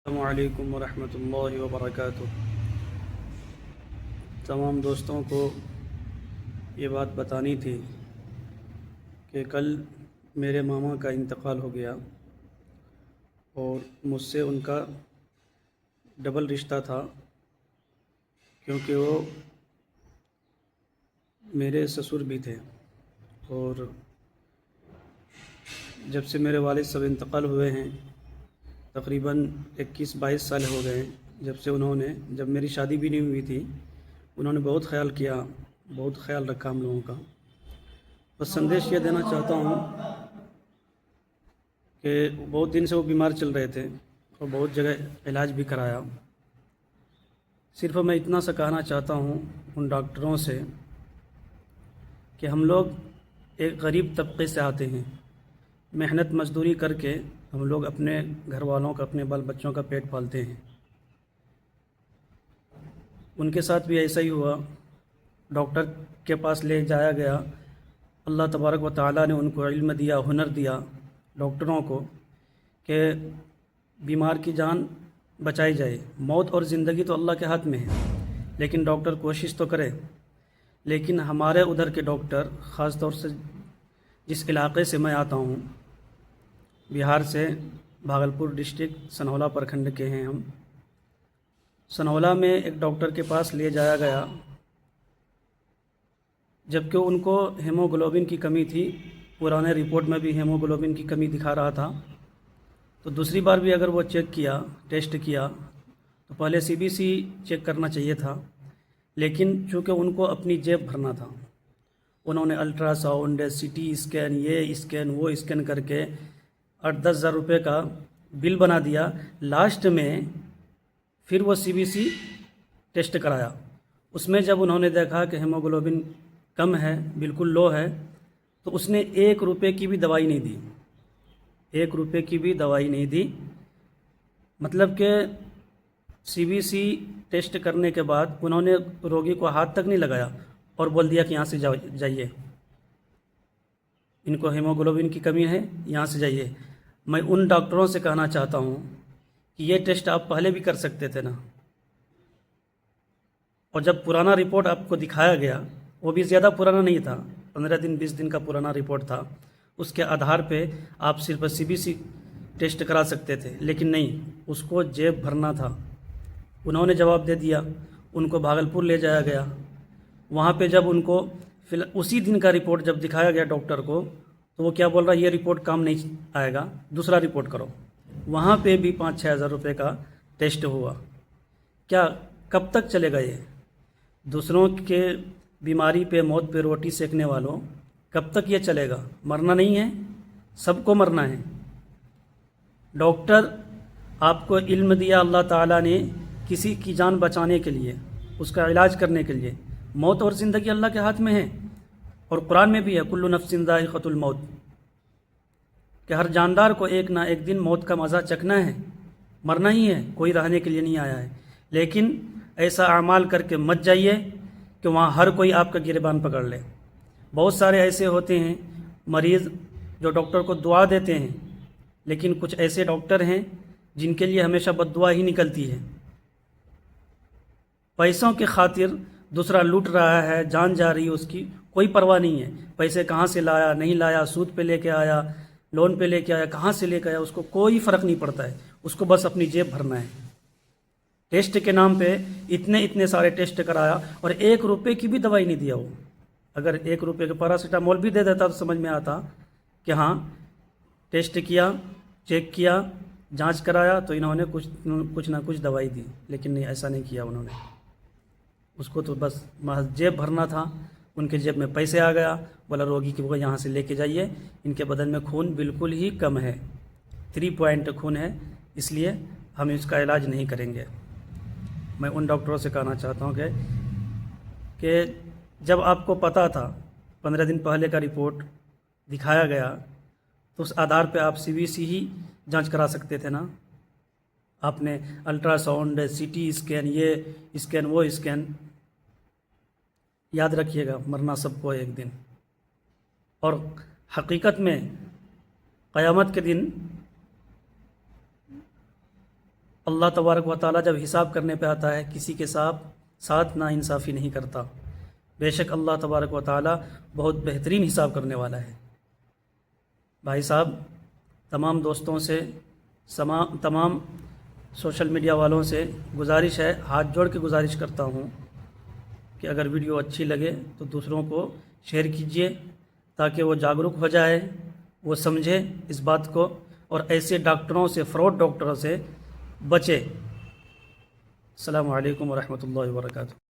السلام علیکم ورحمۃ اللہ وبرکاتہ۔ تمام دوستوں کو یہ بات بتانی تھی کہ کل میرے ماما کا انتقال ہو گیا اور مجھ سے ان کا ڈبل رشتہ تھا، کیونکہ وہ میرے سسر بھی تھے۔ اور جب سے میرے والد صاحب انتقال ہوئے ہیں تقریباً 21-22 سال ہو گئے ہیں، جب سے جب میری شادی بھی نہیں ہوئی تھی انہوں نے بہت خیال کیا، بہت خیال رکھا ہم لوگوں کا۔ بس سندیش یہ دینا چاہتا ہوں کہ بہت دن سے وہ بیمار چل رہے تھے اور بہت جگہ علاج بھی کرایا۔ صرف میں اتنا سا کہنا چاہتا ہوں ان ڈاکٹروں سے کہ ہم لوگ ایک غریب طبقے سے آتے ہیں، محنت مزدوری کر کے ہم لوگ اپنے گھر والوں کا، اپنے بال بچوں کا پیٹ پالتے ہیں۔ ان کے ساتھ بھی ایسا ہی ہوا، ڈاکٹر کے پاس لے جایا گیا، اللہ تبارک و تعالیٰ نے ان کو علم دیا، ہنر دیا ڈاکٹروں کو کہ بیمار کی جان بچائی جائے۔ موت اور زندگی تو اللہ کے ہاتھ میں ہے، لیکن ڈاکٹر کوشش تو کرے۔ لیکن ہمارے ادھر کے ڈاکٹر، خاص طور سے جس علاقے سے میں آتا ہوں، بہار سے، بھاگلپور ڈسٹرکٹ سنولا پرکھنڈ کے ہیں ہم۔ سنولا میں ایک ڈاکٹر کے پاس لے جایا گیا، جبکہ ان کو ہیموگلوبن کی کمی تھی، پرانے رپورٹ میں بھی ہیموگلوبن کی کمی دکھا رہا تھا۔ تو دوسری بار بھی اگر وہ چیک کیا، ٹیسٹ کیا، تو پہلے CBC چیک کرنا چاہیے تھا، لیکن چونکہ ان کو اپنی جیب بھرنا تھا، انہوں نے الٹرا ساؤنڈ، CT اسکین، یہ اسکین وہ اسکین کر کے 8-10 ہزار روپے کا بل بنا دیا۔ لاسٹ میں پھر وہ CBC ٹیسٹ کرایا، اس میں جب انہوں نے دیکھا کہ ہیموگلوبن کم ہے، بالکل لو ہے، تو اس نے 1 روپے کی بھی دوائی نہیں دی، 1 روپے کی بھی دوائی نہیں دی۔ مطلب کہ CBC ٹیسٹ کرنے کے بعد انہوں نے روگی کو ہاتھ تک نہیں لگایا اور بول دیا کہ یہاں سے جائیے، ان کو ہیموگلوبن کی کمی ہے، یہاں سے جائیے۔ میں ان ڈاکٹروں سے کہنا چاہتا ہوں کہ یہ ٹیسٹ آپ پہلے بھی کر سکتے تھے نا، اور جب پرانا رپورٹ آپ کو دکھایا گیا، وہ بھی زیادہ پرانا نہیں تھا، 15 دن 20 دن کا پرانا رپورٹ تھا، اس کے آدھار پہ آپ صرف CBC ٹیسٹ کرا سکتے تھے، لیکن نہیں، اس کو جیب بھرنا تھا۔ انہوں نے جواب دے دیا، ان کو بھاگلپور لے جایا گیا۔ وہاں پہ جب ان کو اسی دن کا رپورٹ جب دکھایا گیا ڈاکٹر کو، تو وہ کیا بول رہا، یہ رپورٹ کام نہیں آئے گا، دوسرا رپورٹ کرو۔ وہاں پہ بھی 5-6 ہزار روپے کا ٹیسٹ ہوا۔ کیا کب تک چلے گا یہ؟ دوسروں کے بیماری پہ، موت پہ روٹی سیکنے والوں، کب تک یہ چلے گا؟ مرنا نہیں ہے، سب کو مرنا ہے۔ ڈاکٹر آپ کو علم دیا اللہ تعالیٰ نے کسی کی جان بچانے کے لیے، اس کا علاج کرنے کے لیے۔ موت اور زندگی اللہ کے ہاتھ میں ہے، اور قرآن میں بھی ہے کل نفس ذائقۃ الموت، کہ ہر جاندار کو ایک نہ ایک دن موت کا مزہ چکھنا ہے، مرنا ہی ہے، کوئی رہنے کے لیے نہیں آیا ہے۔ لیکن ایسا اعمال کر کے مت جائیے کہ وہاں ہر کوئی آپ کا گریبان پکڑ لے۔ بہت سارے ایسے ہوتے ہیں مریض جو ڈاکٹر کو دعا دیتے ہیں، لیکن کچھ ایسے ڈاکٹر ہیں جن کے لیے ہمیشہ بد دعا ہی نکلتی ہے۔ پیسوں کی خاطر دوسرا لوٹ رہا ہے، جان جا رہی ہے اس کی، کوئی پرواہ نہیں ہے، پیسے کہاں سے لایا نہیں لایا، سود پہ لے کے آیا، لون پہ لے کے آیا، کہاں سے لے کے آیا، اس کو کوئی فرق نہیں پڑتا ہے، اس کو بس اپنی جیب بھرنا ہے۔ ٹیسٹ کے نام پہ اتنے سارے ٹیسٹ کرایا اور 1 روپے کی بھی دوائی نہیں دیا وہ۔ اگر 1 روپے کا پیراسیٹامول بھی دے دیتا تو سمجھ میں آتا کہ ہاں ٹیسٹ کیا، چیک کیا، جانچ کرایا، تو انہوں نے کچھ نہ کچھ دوائی دی، لیکن نہیں، ایسا نہیں کیا انہوں نے۔ اس کو تو بس محض جیب بھرنا تھا۔ ان کے جیب میں پیسے آ گیا، بولا روگی کو یہاں سے لے کے جائیے، ان کے بدن میں خون بالکل ہی کم ہے، 3 پوائنٹ خون ہے، اس لیے ہم اس کا علاج نہیں کریں گے۔ میں ان ڈاکٹروں سے کہنا چاہتا ہوں کہ جب آپ کو پتہ تھا، 15 دن پہلے کا رپورٹ دکھایا گیا، تو اس آدھار پہ آپ CBC ہی جانچ کرا سکتے تھے نا۔ آپ نے الٹرا ساؤنڈ، CT اسکین، یہ اسکین وہ اسکین۔ یاد رکھیے گا، مرنا سب کو ایک دن، اور حقیقت میں قیامت کے دن اللہ تبارک و تعالیٰ جب حساب کرنے پہ آتا ہے کسی کے ساتھ ناانصافی نہیں کرتا۔ بے شک اللہ تبارک و تعالیٰ بہت بہترین حساب کرنے والا ہے۔ بھائی صاحب، تمام دوستوں سے، تمام سوشل میڈیا والوں سے گزارش ہے، ہاتھ جوڑ کے گزارش کرتا ہوں کہ اگر ویڈیو اچھی لگے تو دوسروں کو شیئر کیجئے تاکہ وہ جاگروک ہو جائے، وہ سمجھے اس بات کو اور ایسے ڈاکٹروں سے، فراڈ ڈاکٹروں سے بچے۔ السلام علیکم ورحمۃ اللہ وبرکاتہ۔